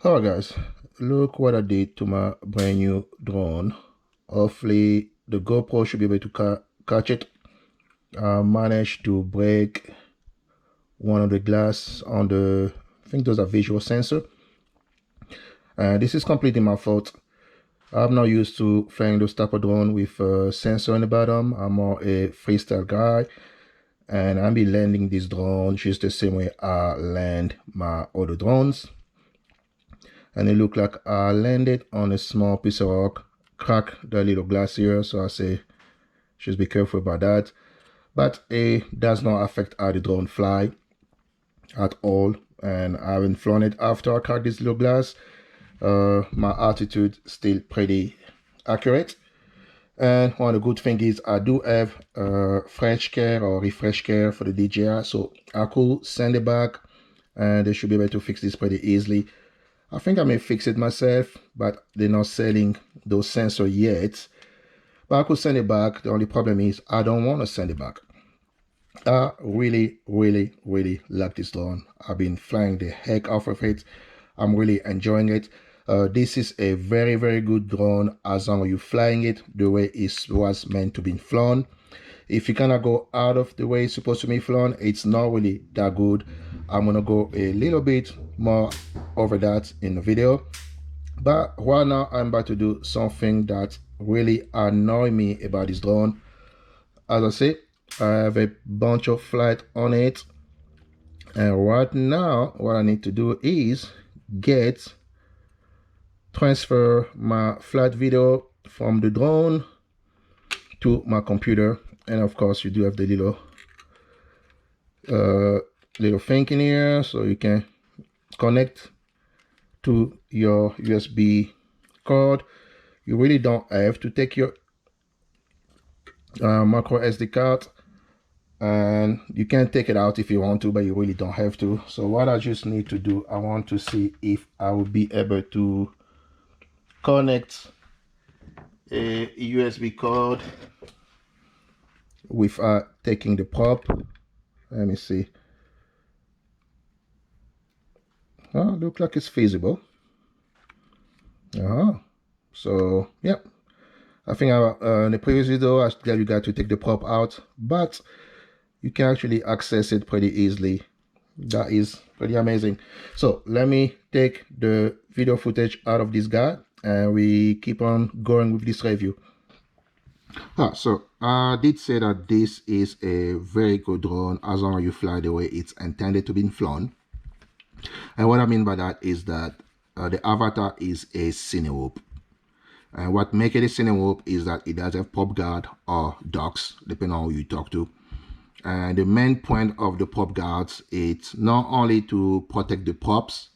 Alright guys, look what I did to my brand new drone. Hopefully the GoPro should be able to catch it. I managed to break one of the glass on the, I think those are visual sensor. And this is completely my fault. I'm not used to flying those type of drone with a sensor in the bottom. I'm more a freestyle guy. And I'll be landing this drone just the same way I land my other drones. And it looked like I landed on a small piece of rock, cracked the little glass here, so I say just be careful about that. But it does not affect how the drone fly at all, and I haven't flown it after I cracked this little glass. My altitude still pretty accurate. And one of the good things is I do have fresh care or refresh care for the DJI, so I could send it back and they should be able to fix this pretty easily. I think I may fix it myself, but they're not selling those sensors yet. But I could send it back. The only problem is I don't want to send it back. I really like this drone. I've been flying the heck off of it. I'm really enjoying it. This is a very good drone as long as you're flying it the way it was meant to be flown. If you cannot go out of the way it's supposed to be flown, it's not really that good. I'm gonna go a little bit more over that in the video. But right now I'm about to do something that really annoys me about this drone. As I say, I have a bunch of flight on it. And right now, what I need to do is transfer my flight video from the drone to my computer. And of course, you do have the little thing in here, so you can connect to your USB card. You really don't have to take your micro SD card, and you can take it out if you want to, but you really don't have to. So what I just need to do, I want to see if I will be able to connect a USB cord without taking the prop. Let me see. Oh, look like it's feasible. So yeah, I think in the previous video I tell you guys to take the prop out, but you can actually access it pretty easily. That is pretty amazing. So let me take the video footage out of this guy and we keep on going with this review. So I did say that this is a very good drone as long as you fly the way it's intended to be flown. And what I mean by that is that the AVATA is a cinewhoop. And what makes it a cinewhoop is that it does have prop guard or docks, depending on who you talk to. And the main point of the prop guards is not only to protect the props,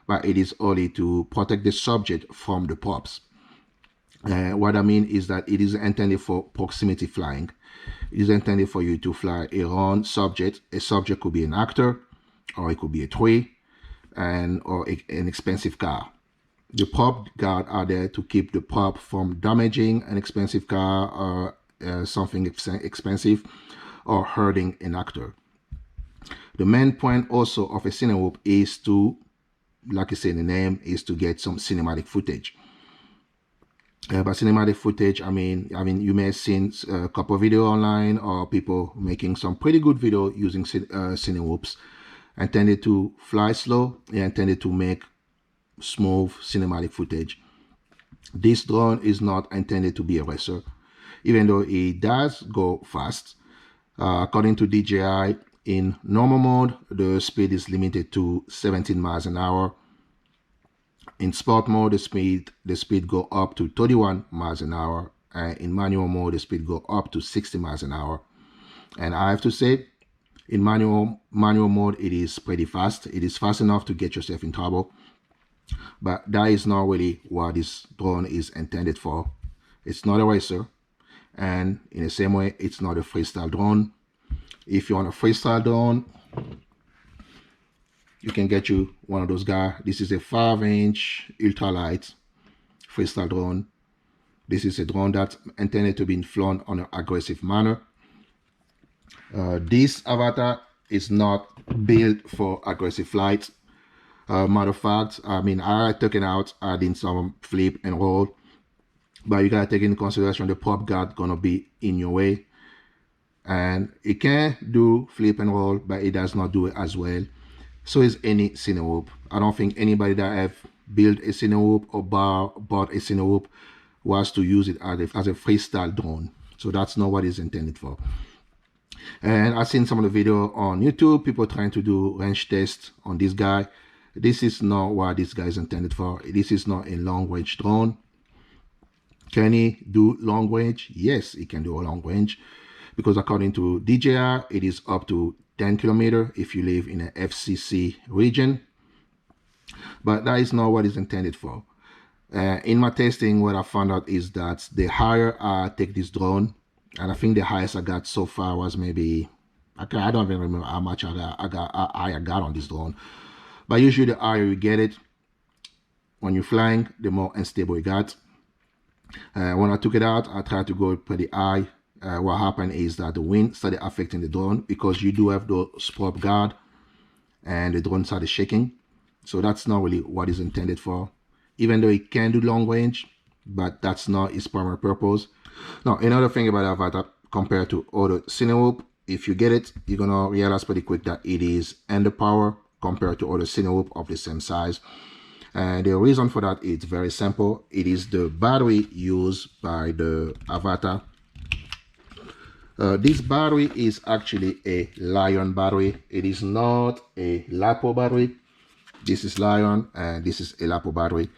but it is only to protect the subject from the props. What I mean is that it is intended for proximity flying. It is intended for you to fly around subject. A subject could be an actor, or it could be a tree, or an expensive car. The prop guard are there to keep the prop from damaging an expensive car or something expensive, or hurting an actor. The main point also of a cinewhoop is to, like I say in the name, is to get some cinematic footage. By cinematic footage, I mean you may have seen a couple of videos online or people making some pretty good video using cinewhoops, intended to fly slow and intended to make smooth cinematic footage. This drone is not intended to be a racer, even though it does go fast. According to DJI, in normal mode, the speed is limited to 17 miles an hour. In sport mode, the speed go up to 31 miles an hour. And in manual mode, the speed go up to 60 miles an hour. And I have to say, in manual mode, it is pretty fast. It is fast enough to get yourself in trouble. But that is not really what this drone is intended for. It's not a racer. And in the same way, it's not a freestyle drone. If you want a freestyle drone, you can get you one of those guys. This is a 5-inch ultralight freestyle drone. This is a drone that's intended to be flown on an aggressive manner. This AVATA is not built for aggressive flight. Matter of fact, I mean, I took it out, adding some flip and roll, but you gotta take into consideration the prop guard gonna be in your way, and it can do flip and roll, but it does not do it as well. So is any cineroop. I don't think anybody that have built a cineroop or bought a cineroop was to use it as a freestyle drone. So that's not what it's intended for. And I've seen some of the video on YouTube, people trying to do range tests on this guy. This is not what this guy is intended for. This is not a long range drone. Can he do long range? Yes, he can do a long range, because according to DJI, it is up to 10 kilometers if you live in an FCC region. But that is not what it's intended for. In my testing, what I found out is that the higher I take this drone, and I think the highest I got so far was maybe, I don't even remember how much I got on this drone. But usually the higher you get it, when you're flying, the more unstable you got. When I took it out, I tried to go pretty high. What happened is that the wind started affecting the drone, because you do have the prop guard, and the drone started shaking. So that's not really what it's intended for, even though it can do long range, but that's not its primary purpose. Now, another thing about AVATA compared to other cineroop, if you get it, you're gonna realize pretty quick that it is underpower compared to other cineroop of the same size. And the reason for that is very simple. It is the battery used by the AVATA. This battery is actually a Lion battery. It is not a LiPo battery. This is Lion and this is a LiPo battery.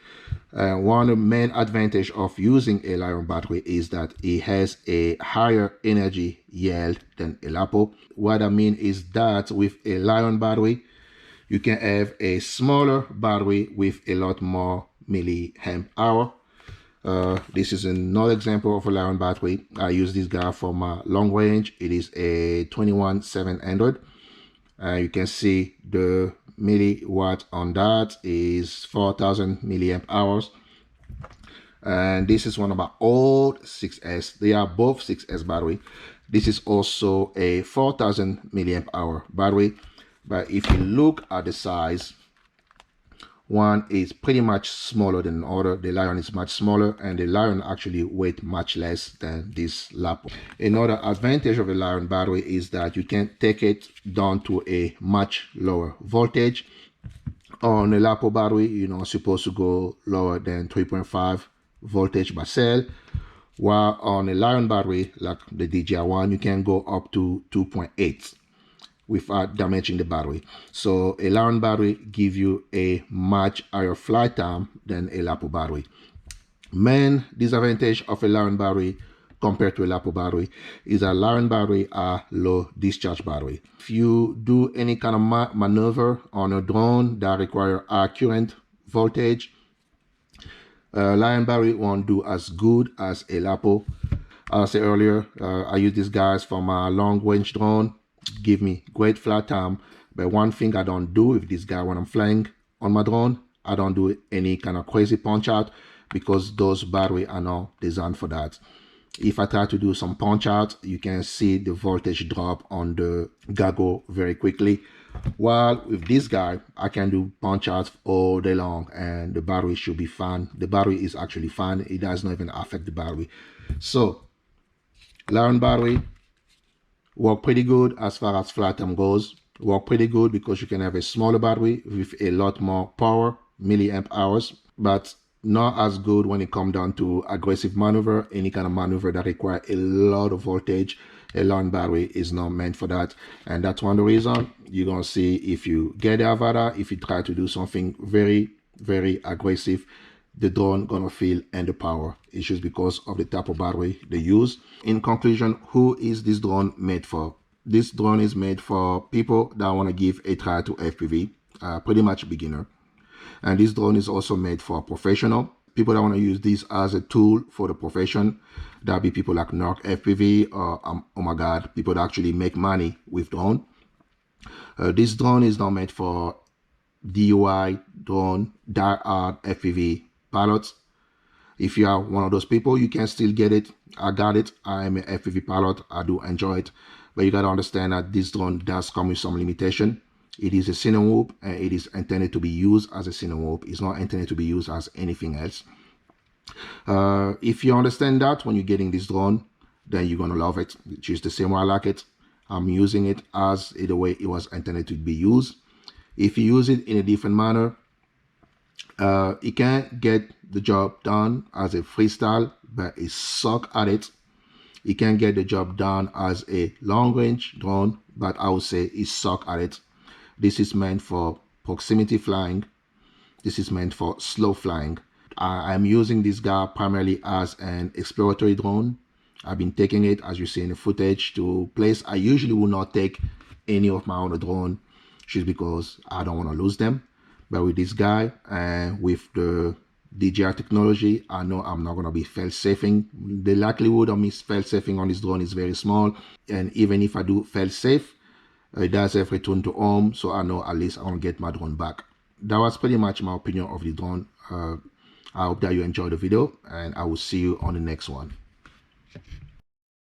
One of the main advantage of using a Lion battery is that it has a higher energy yield than a LiPo. What I mean is that with a Lion battery, you can have a smaller battery with a lot more milliamp hour. This is another example of a Lion battery. I use this guy for my long range. It is a 21700. You can see the milliwatt on that is 4000 milliamp hours. And this is one of my old 6S. They are both 6S battery. This is also a 4000 milliamp hour battery. But if you look at the size, one is pretty much smaller than the other. The Lion is much smaller, and the Lion actually weighs much less than this LiPo. Another advantage of the Lion battery is that you can take it down to a much lower voltage. On a LiPo battery, you're not supposed to go lower than 3.5 voltage per cell, while on a Lion battery like the DJI one, you can go up to 2.8 without damaging the battery. So a Lion battery gives you a much higher flight time than a LiPo battery. Main disadvantage of a Lion battery compared to a LiPo battery is a Lion battery are low discharge battery. If you do any kind of maneuver on a drone that require high current voltage, Lion battery won't do as good as a LiPo. As I said earlier, I use these guys for my long range drone. Give me great flight time, but one thing I don't do with this guy when I'm flying on my drone, I don't do any kind of crazy punch out, because those batteries are not designed for that. If I try to do some punch out, you can see the voltage drop on the goggle very quickly, while with this guy I can do punch outs all day long and the battery should be fine. The battery is actually fine. It does not even affect the battery. So Lion battery work pretty good as far as flight time goes. Work pretty good because you can have a smaller battery with a lot more power, milliamp hours, but not as good when it comes down to aggressive maneuver, any kind of maneuver that require a lot of voltage. A Lion battery is not meant for that, and that's one of the reasons you're gonna see if you get the AVATA, if you try to do something very, very aggressive, the drone gonna feel underpowered. It's just because of the type of battery they use. In conclusion, who is this drone made for? This drone is made for people that want to give a try to FPV, pretty much beginner. And this drone is also made for professional, people that want to use this as a tool for the profession. That'll be people like Narc FPV or oh my god, people that actually make money with drone. This drone is not made for DIY drone, die-hard FPV pilots. If you are one of those people, you can still get it. I got it. I am an FPV pilot. I do enjoy it. But you got to understand that this drone does come with some limitation. It is a cinewhoop, and it is intended to be used as a cinewhoop. It's not intended to be used as anything else. If you understand that when you're getting this drone, then you're gonna love it. It's just the same way I like it. I'm using it as the way it was intended to be used. If you use it in a different manner, it can get the job done as a freestyle, but it suck at it. It can get the job done as a long-range drone, but I would say it suck at it. This is meant for proximity flying. This is meant for slow flying. I'm using this guy primarily as an exploratory drone. I've been taking it, as you see in the footage, to place I usually will not take any of my other drone just because I don't want to lose them. But with this guy and with the DJI technology, I know I'm not going to be fail-safing. The likelihood of me fail-safing on this drone is very small. And even if I do fail-safe, it does have return to home, so I know at least I won't get my drone back. That was pretty much my opinion of the drone. I hope that you enjoyed the video, and I will see you on the next one.